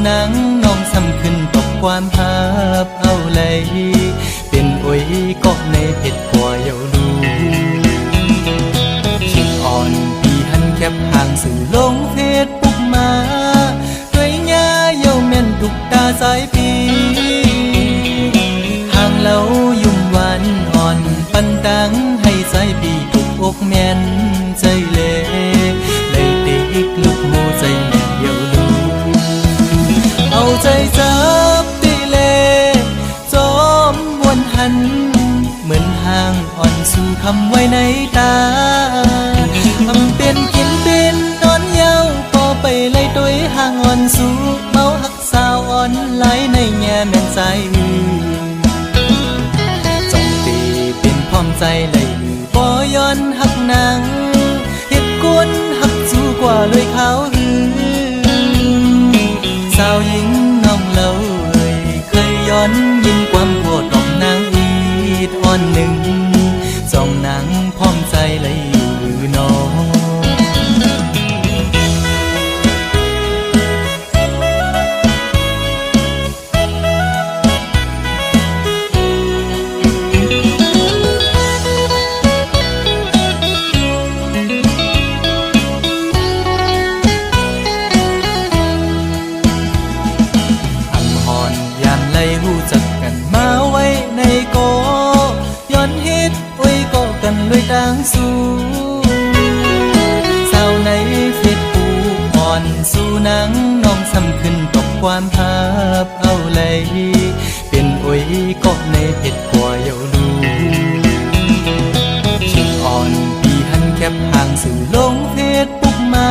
นางน้องซ้ำขึ้นตกความหับเอาเลยเป็นโอยก็ในเพชรกว่าเยาดูคิดอ่อนปีหันแคบห่างสื่อลงเพชรปุ๊บมาด้วยหญ้าเยาแม่นทุกตาสายปีห่างเล่ายุ่มหวานอ่อนปันตังให้สายปีทุกอกแม่นใจเล่เลยติกลุกโมใจแม่เยาดูเอาใจจับตีเลจอมวนหันเหมือนห่างอ่อนสู่คำไว้ในตาทำเป็นกินเป็นนอนเยาพอไปไล่ตัวห่างอ่อนสู่เมาหักสาวอ่อนไหลในแง่แม่นใจจงตีเป็นพร้อมใจเลยบ่ย้อนหักนางเหตุกวนหักสู้กว่าเลยเขาสาวหญิงน้องเล่าเคยย้อนยินความโกรธของนางอีดอ่อนหนึ่งสองนางพร้อมใจเลยอยู่น้องด้วยต่างสู้สาวในเฟซบุ๊กอ่อนสู้นางน้องซ้ำขึ้นตกความหับเอาเลยเป็นโอยก็ในเพชรกว่าเยาดูคิดอ่อนปีหันแคบห่างสู่ลงเฟซบุ๊กมา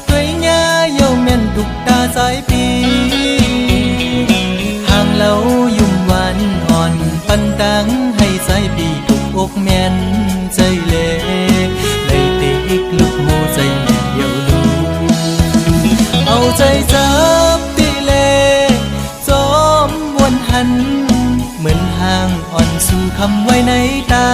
ด้วยหญ้าเยาแม่นทุกตาสายปีห่างเล่ายุ่มหวานอ่อนปันตังให้สายปีอกแม่นใจเล่เลยติกลุกโมใจแม่เยาดูเอาใจจับตีเล่จอมวนหันเหมือนห่างอ่อนสู่คำไว้ในตา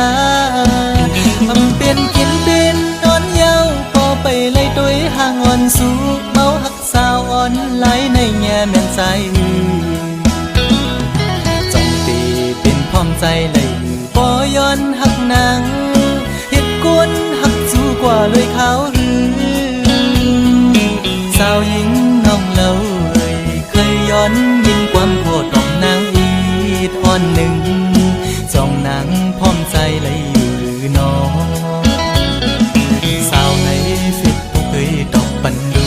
ทำเป็นกินเป็นนอนเยาพอไปไล่ตัวห่างอ่อนสู่เมาหักสาวอ่อนไหลในแง่แม่นใจจงตีเป็นพร้อมใจเลยบ่ย้อนหักนางเหตุกวนหักสู้กว่าเลยเขาสาวหญิงน้องเล่าเคยย้อนยินความโกรธของนางอีดอ่อนหนึ่งสองนางพร้อมใจเลยอยู่น้องสาวในเฟซบุ๊กเคยตอบปันดู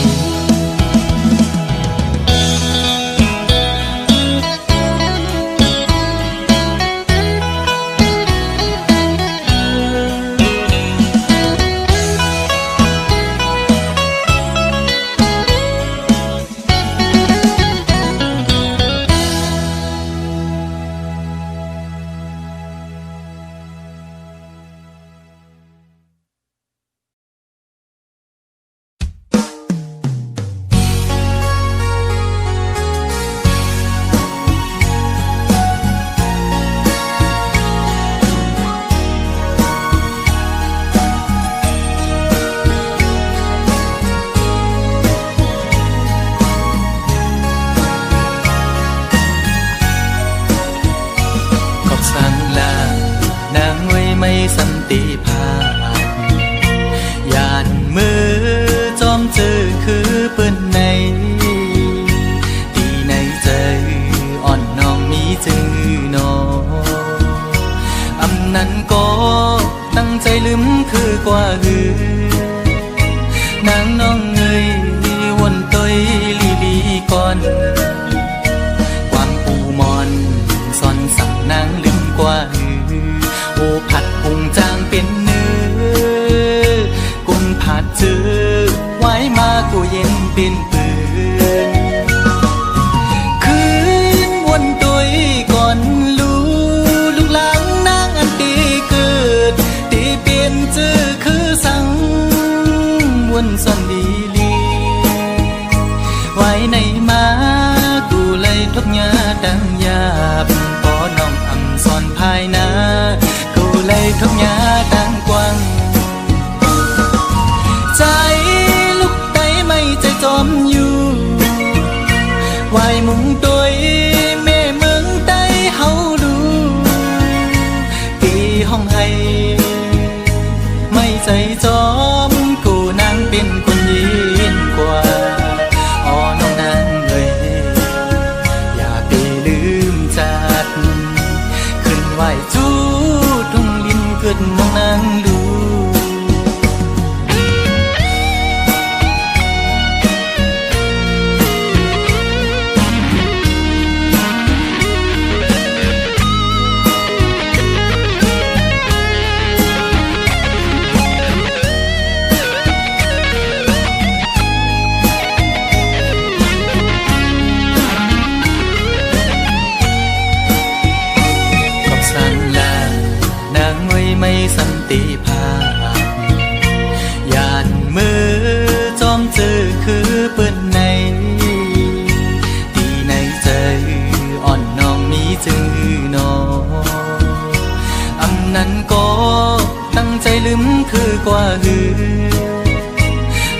สันติภาพยานมือจอมเจอคือเปิ้นในตีในใจอ่อนน้องมีจือน้องอำนั้นก็ตั้งใจลืมคือกว่านางน้องเอ้ยวนต้อยลีก่อนความปูมอนซ่อนสักนางลืมกว่าโอผัดพุงจางเป็นเนื้อกุนผัดเจอไว้มากูเย็นเป็นปืนคืนวนตุยก่อนลูกหลังนางอันตีเกิดตีเปลี่ยนเจอคือสังวนซ่อนดีลีไว้ในมากูเลยทุกยาดังยาบพอน้องอำซ่อนภายนาเลยทุกหญ้าดังกว้างใจลูกไตไม่ใจจอมอยู่ วายมุงตัวแม่เมืองใต้เฮาดูตีห้องให้ไม่ใจจอมกูนางเป็นคนยินกว่าอ๋อน้องนางเอ้ยอย่าไปลืมจัดขึ้นไหวจูทุ่งลินเกิดน้องนางดูไม่สันติภาพยานมือจอมเจอคือเปิ้นในที่ในใจอ่อนน้องมีจื้อนออำนั้นก็ตั้งใจลืมคือกว่าหือ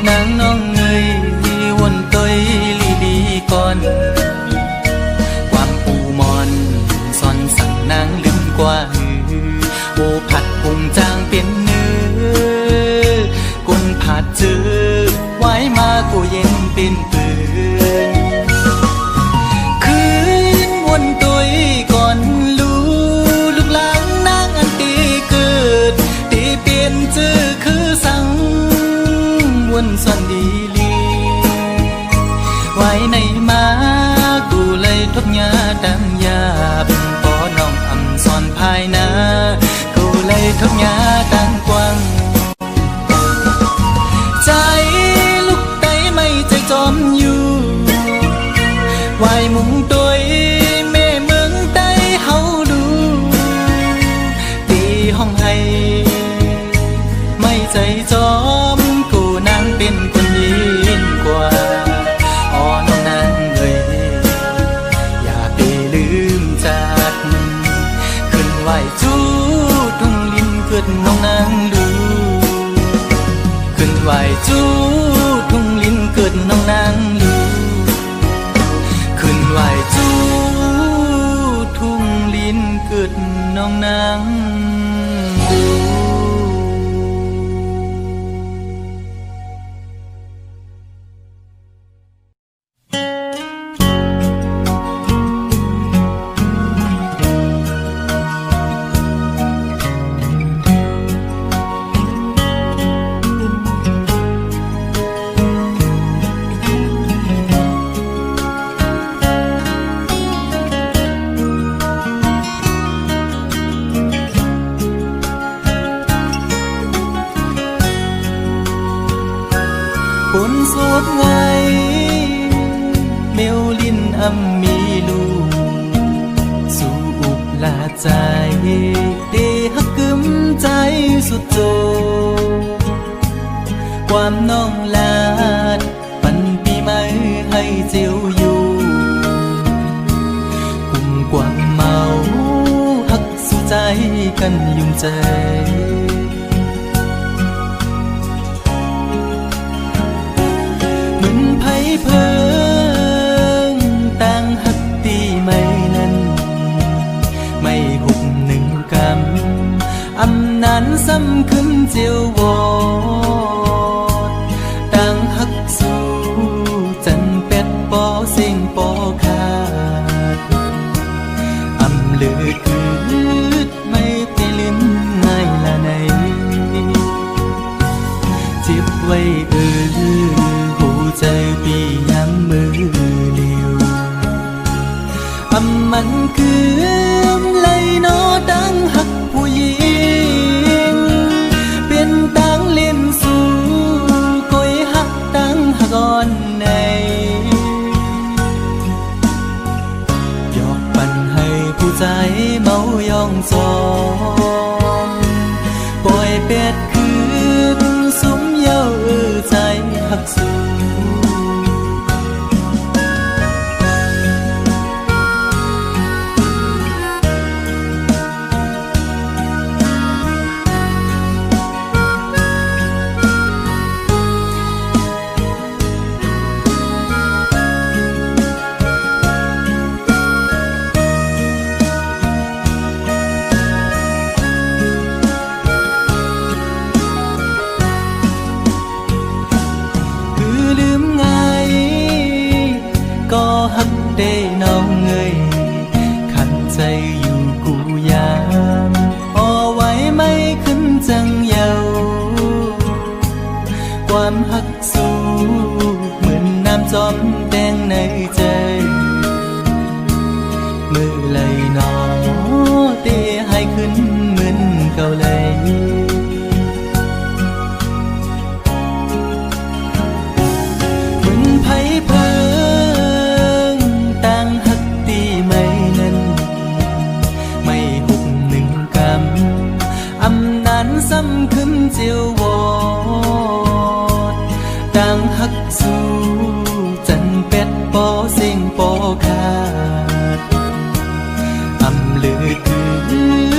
นางน้องเงยวนต้อยลีดีก่อนความปูมอนซ่อนสั่งนางลืมกว่าหือโอผัดพุงจางเป็นเนื้อกุนผัดจือไว้มากูเย็นเป็นปืนคืนวนตุยก่อนลูกหลานนางอันตีเกิดตีเปลี่ยนจือคือสังวนส่วนดีลีไว้ในมากูเลยทบยาดังยาบปอน้องอำซ่อนภายนาเลยทุกหยาดังกว้างใจลูกไตไม่ใจจอมอยู่วายมุงตัวแม่เมืองใต้เฮาดูตีห้องให้ไม่ใจจอมกูนางเป็นคนยินกว่าอ๋อน้องนางเอ้ยอย่าไปลืมจัดขึ้นไหวจูเกิดน้องนางดูขึ้นไหวจูทุ่งลิ้นเกิดน้องนางดูขึ้นไหวจูทุ่งลิ้นเกิดน้องนางดู คนโสดไงเมลลินอำมีลูกสู่อุบลาใจเดฮักกึมใจสุดโจความน้องลาดปันปีใหม่ให้เจียวอยู่กุ่มกว่างเมาฮักสู่ใจกันยุ่งใจไผ่เพิงต่างหักตีไม่นั้นไม่หุบหนึ่งกำอำนั้นซ้ำขึ้นเจียววอดต่างหักสู่จันเป็ดปอเสียงปอขาดอำเลือคืดไม่ไปลิ้นง่ายละในจิบไว้ใจปีย้ำมือเดียวอำมันคือเลยนอดังหักผู้หญิงเป็นตังเล่นสู่ก้อยหักตังหักอ่อนในหยอกปั่นให้ผู้ใจเมายองจองปล่อยเป็ดคืนสุมเย้าใจหักสู่ ฮักเด้น้องเอ่ยขันใจอยู่กูยามเอาไว้ไม่ขึ้นจังเยาความฮักสู้เหมือนน้ำจอมแดงในใจมือเลยหนอเตะให้ขึ้นเหมือนเก่าเลยเหมือนไผ่เพิงต่างฮักตีไม่นั้นไม่หุบหนึ่งกำอำนานซ้ำขึ้นเจียววอดต่างฮักสู้จันเป็ดปอเสียงปอขาดอำเลือคื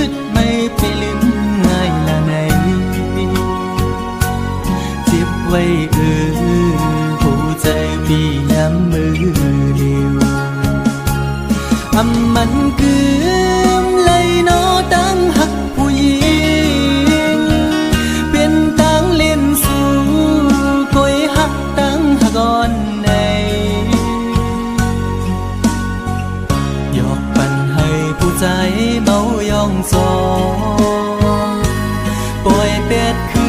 ดไม่ไปลืมง่ายละไหนเจ็บไว้หัวใจพี่ย้ำมือเดียวอำมันคืมเลยโนตั้งหักผู้หญิงเป็นตั้งเล่นสู่คอยหักตั้งหักอ่อนในยอกปันให้ผู้ใจเมายองซองปล่อยเป็ดคื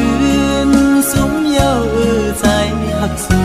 นสุมเย้าใจหักสู่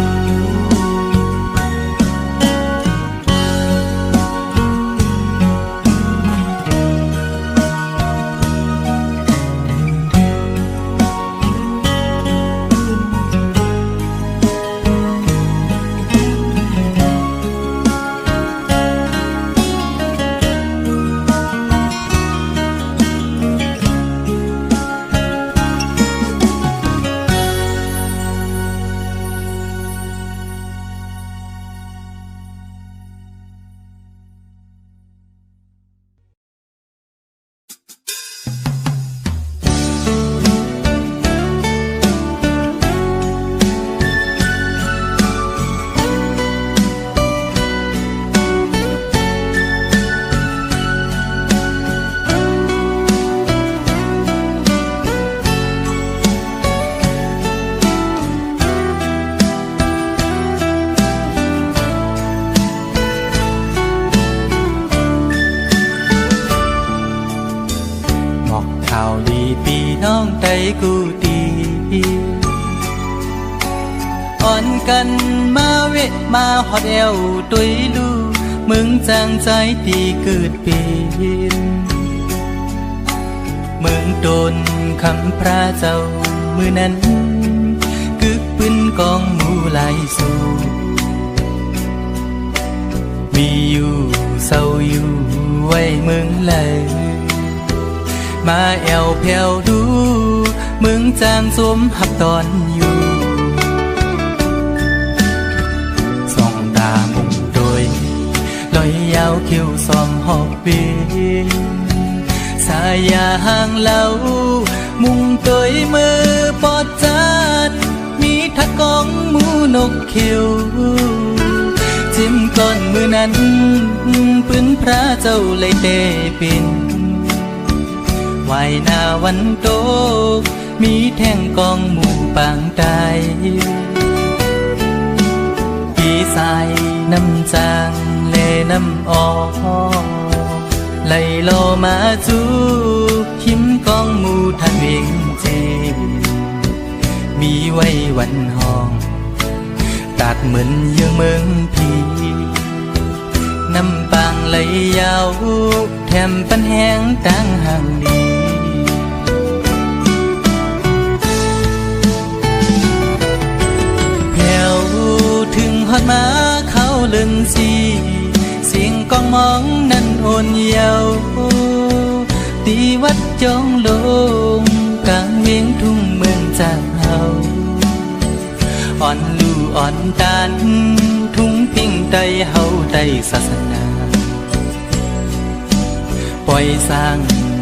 น้องใจกูดีอ่อนกันมาเวะมาหอดเอวตุยลูมึงจางใจตีเกิดเป็นมึงโดนคำพระเจ้ามือนั้นกึกปืนกองหมูไหลสู่มีอยู่เศร้าอยู่ไว้มึงเลยมาแอวแผ่วดูมึงจางสวมหับตอนอยู่ส่องตามุงโดยลอยยาวคิ้วซอมหอบเบีสายาห่างเล่ามุงโดยมือปอดจัดมีทักกองหมูนกเขียวจิ้มก้อนมือนั้นปืนพระเจ้าเลยเตเป็นวายหน้าวันโตกมีแท่งกองหมู่ปางตายปีสายน้ำจางเลน้ำออกไหลโลมาจูคิมกองหมู่ทันเวงเจมีไว้วันห้องตัดเหมือนยังเมืองพีน้ำปางไหลยาวแถมปันแห้งตั้งห่างดีถึงฮอดมาเขาเลื่อนสีเสียงกองมองนั้นโอนเยาตีวัดจองลงกลางเวียงทุ่งเมืองจากเฮาอ่อนลู่อ่อนตานทุ่งปิ้งใจเฮาได้ศาสนาปล่อยสร้าง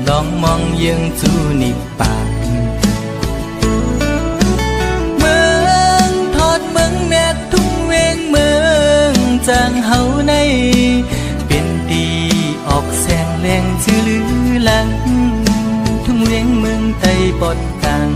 ลองมองเยืองจูนิปาจางเฮาในเป็นดีออกแสงแรงชื่อลือหลังทุ่งเวียงเมืองไทยปอดกัง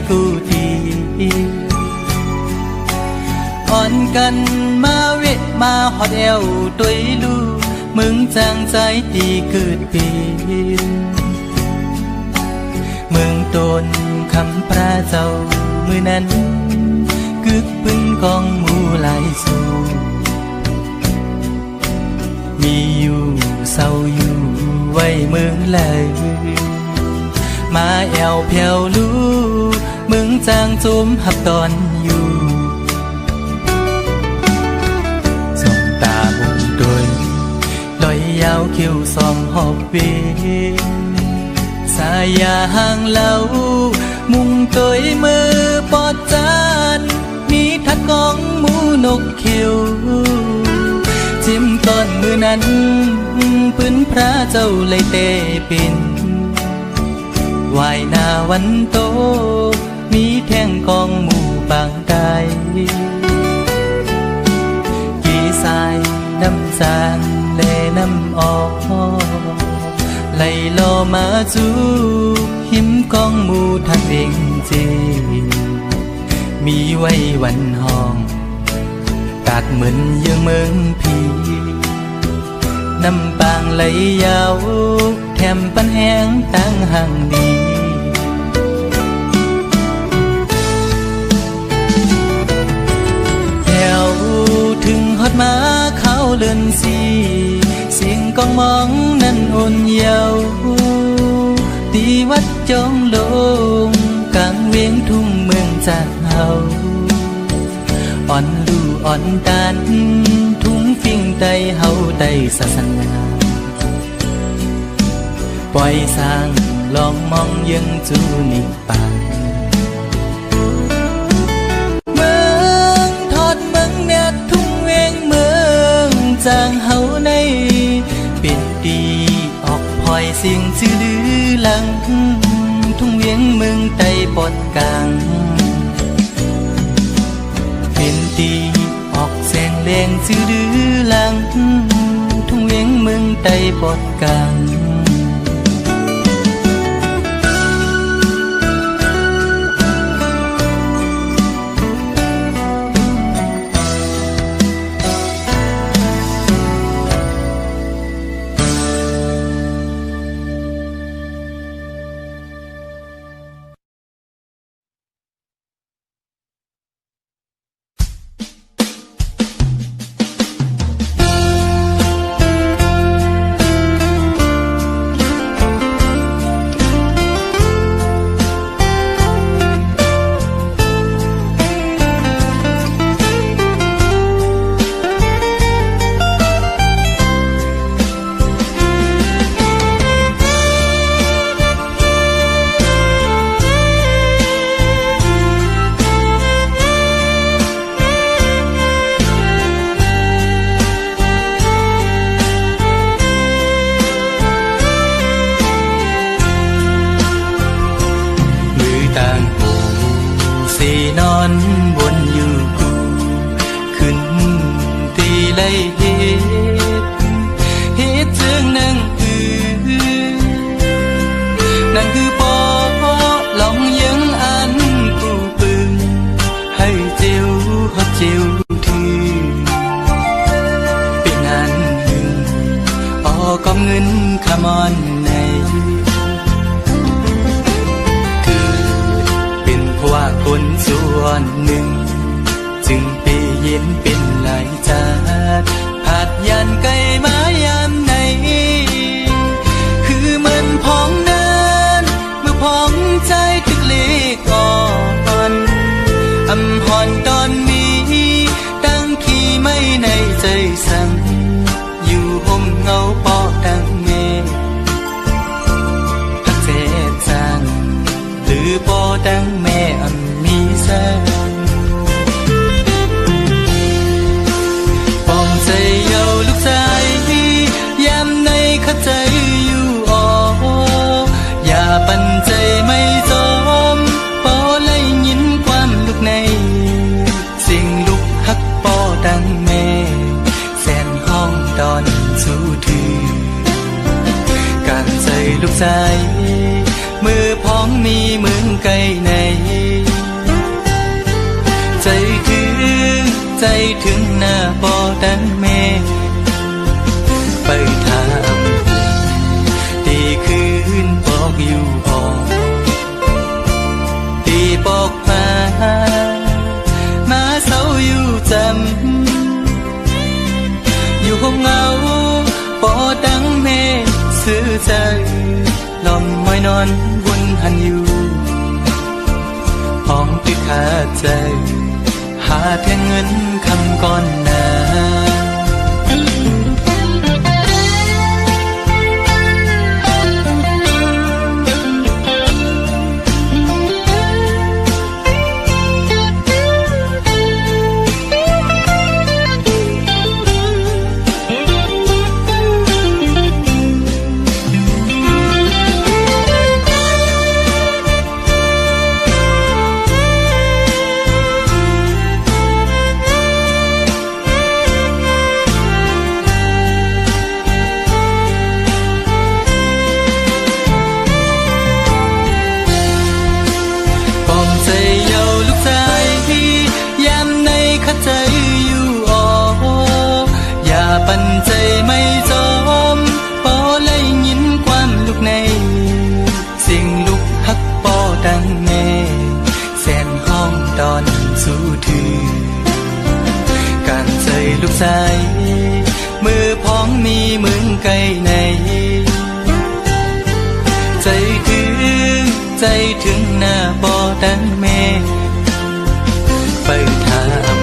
กูทีอ่อนกันมาเวะมาฮอดแอวตุยลูมึงจางใจตีเกิดเป็นเมืองตนคำพระเจ้ามือนั้นกึกปึ้งกองหมู่หลายสู่มีอยู่เศร้าอยู่ไว้เมืองเลยมาแอวแผ่วลูมึงจางจุมหับตอนอยู่ส่องตาบุงโดยลอยยาวคิ้วสองหอบเวสายยาห่างเล่ามุงตยมือปอดจานมีทัดกองหมูนกเขียวจิ้มต้นมือนั้นปืนพระเจ้าเลยเตปินวายหน้าวันโตมีแท่งกองหมู่บางใดกี่สายน้ำจางเลน้ำออกไหลลอมาจูหิมกองหมู่ทักเองจีมีไว้วันห้องตัดเหมือนยังเมืองพีน้ำปางไหลยาวแถมปันแห้งตั้งห่างดีแถวถึงฮอดมาเขาเลื่อนสีเสียงกองมองนั้นอ่อนเยาว์ตีวัดจองลงกลางเวียงทุ่งเมืองจากเฮาอ่อนลู่อ่อนตานทุ่งฟิ่งไตเฮาไตศาสนาปล่อยสร้างลองมองยังจูนิปางเมืองทอดเมืองแนบทุ่งเวียงเมืองจางเฮาในเป็นดีออกพลอยเสียงชื่อลือหลังทุ่งเวียงเมืองไตปอดกลางเป็นตีออกแสงแดงชื่อดื้อหลังทุ่งเวียงเมืองไตปอดกลางนอนบนอยู่กูขึ้นตีไล่เหตุจึงนั่งนั่นคือปอลองยังอันกูปึงให้เจียวฮอดเจียวทีเป็นงานหนึ่งออกเงินขมอนในว่าคนส่วนหนึ่งจึงไปเย็นเป็นหลายจาดผาดยันไกลมายามไหนคือมันพองนั้นเมื่อพองใจตึกเล็กอ่อนอำหอนตอนมีตั้งขี้ไม่ในใจสั่งอยู่ห่มเงาปอดังเมฆพักเจ็ดจางหรือปอดังแม่มีแสงปองใจเยาลูกชายยามในเข้าใจอยู่อ่ออย่าปันใจไม่จอมปอไล่ยินความลูกในสิ่งลูกฮักปอดังแม่แสนห้องตอนสู้ถือการใจลูกชายมือพ้องมีเมืองไกลใน ใจถึงหน้าบ่ดังแม่ไปถามดีคืนบอกอยู่ออกดีบอกมาเศร้าอยู่จำอยู่ห้องเงาบ่ดังแม่ซื้อใจลอมมอยนอนวนหันอยู่ห้องที่ขาดใจหาแต่เงินคำก่อนหน้าปันใจไม่จมปอเลยยินความลุกในเสียงลุกฮักปอดังแม่แสนห้องดอนสู้ถือการใจลูกชายมือพ้องมีมึงไกลในใจถึงหน้าปอดังแม่ไปถาม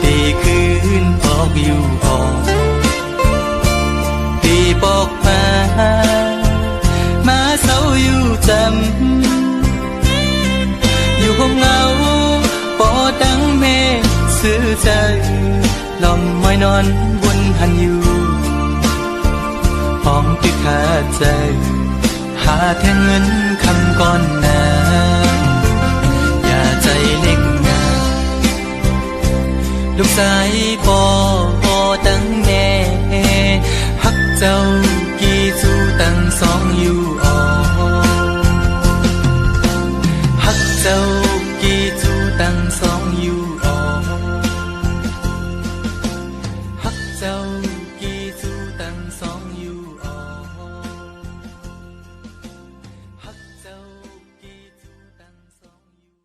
ดีคืนบอกอยู่ออกดีบอกมาเศร้าอยู่จำอยู่ห้องเงาปอดังแม่ซื้อใจลอมมอยนอนวนหันอยู่ห้องที่ขาดใจหาแต่เงินคำก่อนหน้าอย่าใจเล็กลูกชายพ่อตั้งแน่ฮักเจ้ากี่จูตั้งสองอยู่ออกฮักเจ้ากี่จูตั้งสองอยู่ออกฮักเจ้ากี่จูตั้งสองอยู่ออกฮักเจ้ากี่จูตั้งสองอยู่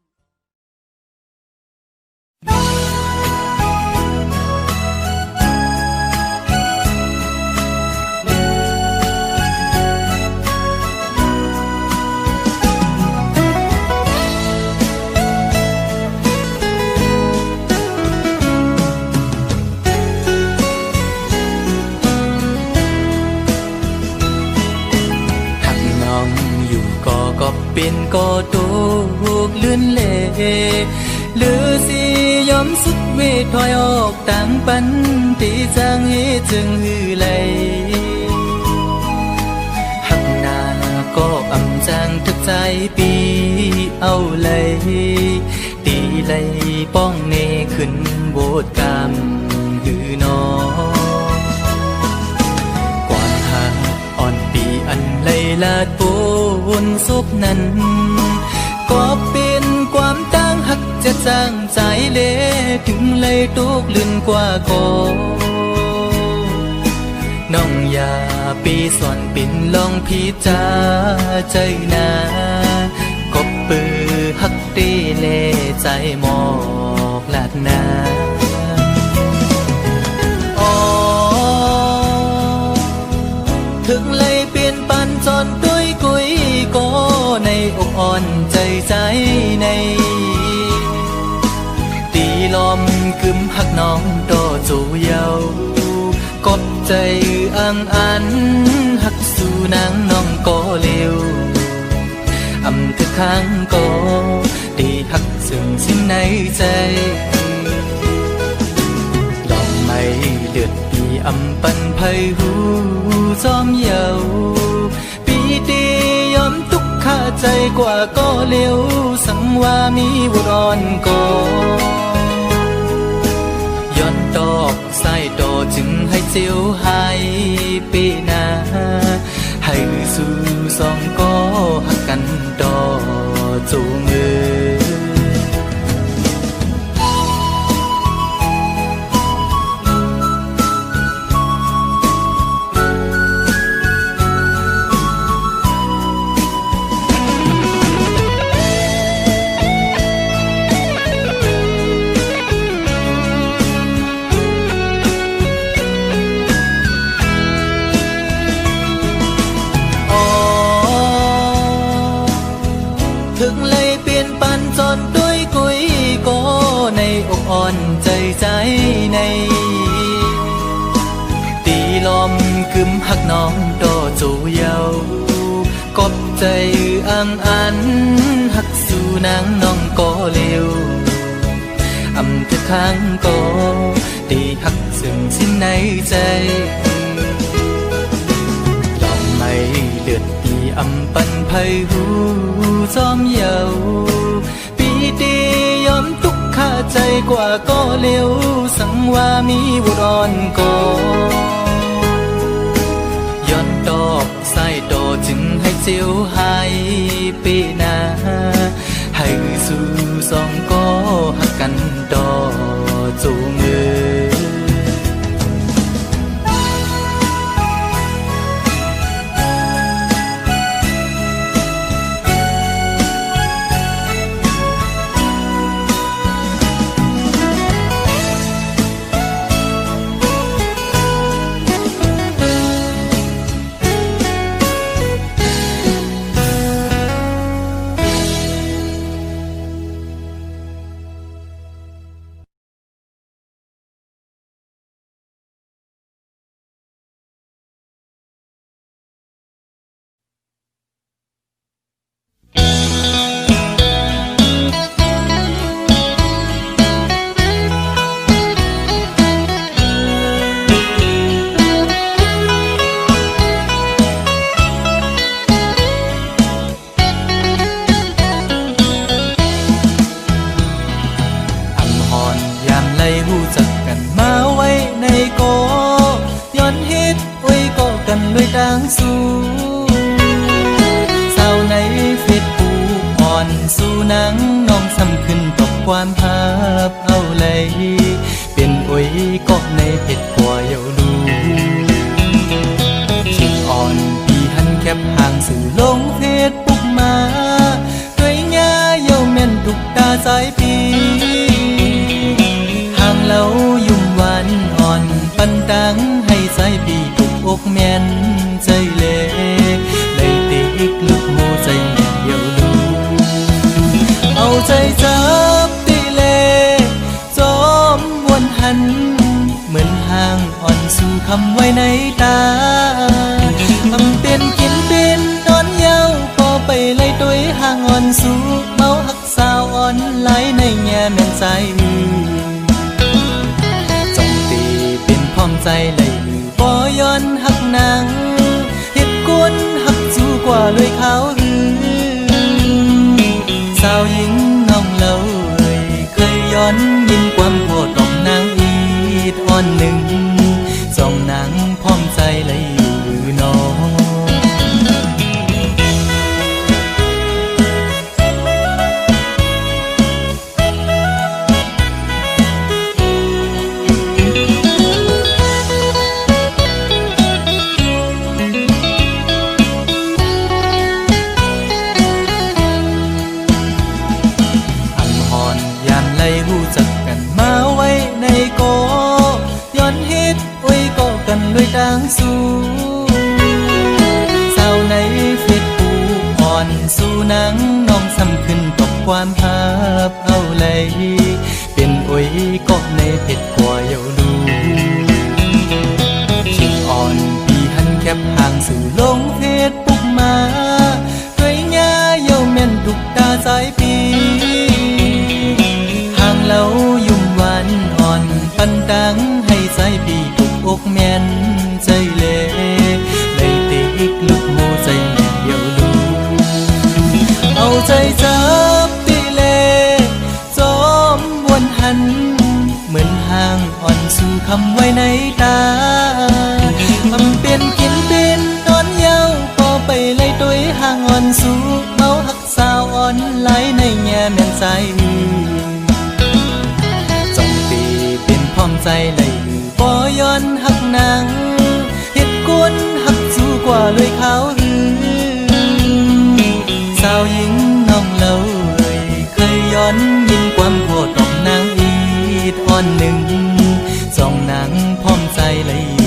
เป็นก็ตกลื่นเล่หรือสิยอมสุดเวทถอยออกต่างปันที่จางให้จึงหือไหลหักหน้าก็อำจางทึกใจปีเอาเลยตีเลยป้องเนขึ้นโบดกามหือนอกว่าหาอ่อนปีอันเลยลาดปูนศพนั้นก็เป็นความตั้งหักจะจางใจเละถึงเลยตกลื่นกว่าก่อนน้องอย่าปีสอนปิ่นลองพิจาใจนาก็ปือหักตีเล่ใจหมอกลาดนาถึงเลยเปลี่ยนปันจนด้วยกุยก็ในอกอ่อนใจในตีลมกึมหักน้องโตจูเยากดใจอังอันหักสู่นางน้องก็เร็วอำทึกข้างก็ตีหักซึ่งสิ้นในใจลองไม่เลือดปีอำปันไพหูจอมเยาปีตียอมทุกข้าใจกว่าก็เร็วสังว่ามีบุรอนก็ย้อนดอกไส้ดอจึงให้เจียวหายปีนาให้สู่สองก็หักกันดอจูง ถึงเลยเปลี่ยนปันจนด้วยกุยก็ในอกอ่อนใจในตีลมกึมหักน้องดอจูเยากบใจอังอันหักสู่นางน้องก็เร็วอำเธอข้างก็ตีหักซึ่งสิ้นในใจลองไม่เลือดปีอำปันไพหูจอมเยาปีดียอมทุกข้าใจกว่าก็เร็วสังว่ามีบุรอนก็ย้อนดอกใส่ดอจึงให้เจียวหายปีนาให้สู่สองก็หักกันดอจูงมือหูจักกันมาไว้ในโกย้อนเฮ็ดไว้ก็กันด้วยต่างสู้สาวในเฟซบุ๊กอ่อนสู่นางน้องซ้ำขึ้นตกความภาพเอาเลยเป็นไว้ก็ในเพจกว่าเยาดูชิดอ่อนปีหันแคบห่างสื่อลงเฟซบุ๊กมาด้วยง่าเยาแม่นทุกตาสายปีเรายุ่มหวานอ่อนปันตังให้ใจปีถูกอกแม่นใจเล่เลยติกลุกโมใจแม่นเดียวดูเอาใจจับตีเล่จอมวนหันเหมือนห่างอ่อนสู่คำไว้ในตาทำเป็นกินเป็นนอนเย้าพอไปไล่ตัวห่างอ่อนสู่เมาหักสาวอ่อนไหลในแง่แม่นใจพร้อมใจเลยบ่ย้อนหักนางเฮ็ดกวนหักจูกว่าเลยขาวหรือสาวหญิงน้องเล่าเคยย้อนยินความโหดของนางอีดอ่อนหนึ่งจ้องนางพร้อมใจเลยอยู่น้องหูจักกันมาไว้ในโกย้อนเฮ็ดไว้ก็กันด้วยต่างสู้สาวในเฟซบุ๊กอ่อนสู่นางน้องซ้ำขึ้นตกความภาพเอาเลยเป็นไว้ก็ในเพจกว่าเยาดูชิดอ่อนปีหันแคบห่างสู่ลงเฟซบุ๊กมาด้วยง่าเยาแม่นทุกตาสายปีเรายุ่มหวานอ่อนปันตังให้ใจปีถูกอกแม่นใจเล่เลยติกลุกโมใจแม่นเดียวดูเอาใจจับตีเล่จอมวนหันเหมือนห่างอ่อนสู่คำไว้ในตาทำเป็นกินเป็นนอนเย้าพอไปไล่ตัวห่างอ่อนสู่เมาหักสาวอ่อนไหลในแง่แม่นใจพร้อมใจเลยบ่ย้อนหักนางเฮ็ดกวนหักจูกว่าเลยขาวหรือสาวหญิงน้องเล่าเคยย้อนยินความโหดของนางอีดอ่อนหนึ่งจ้องนางพร้อมใจเลย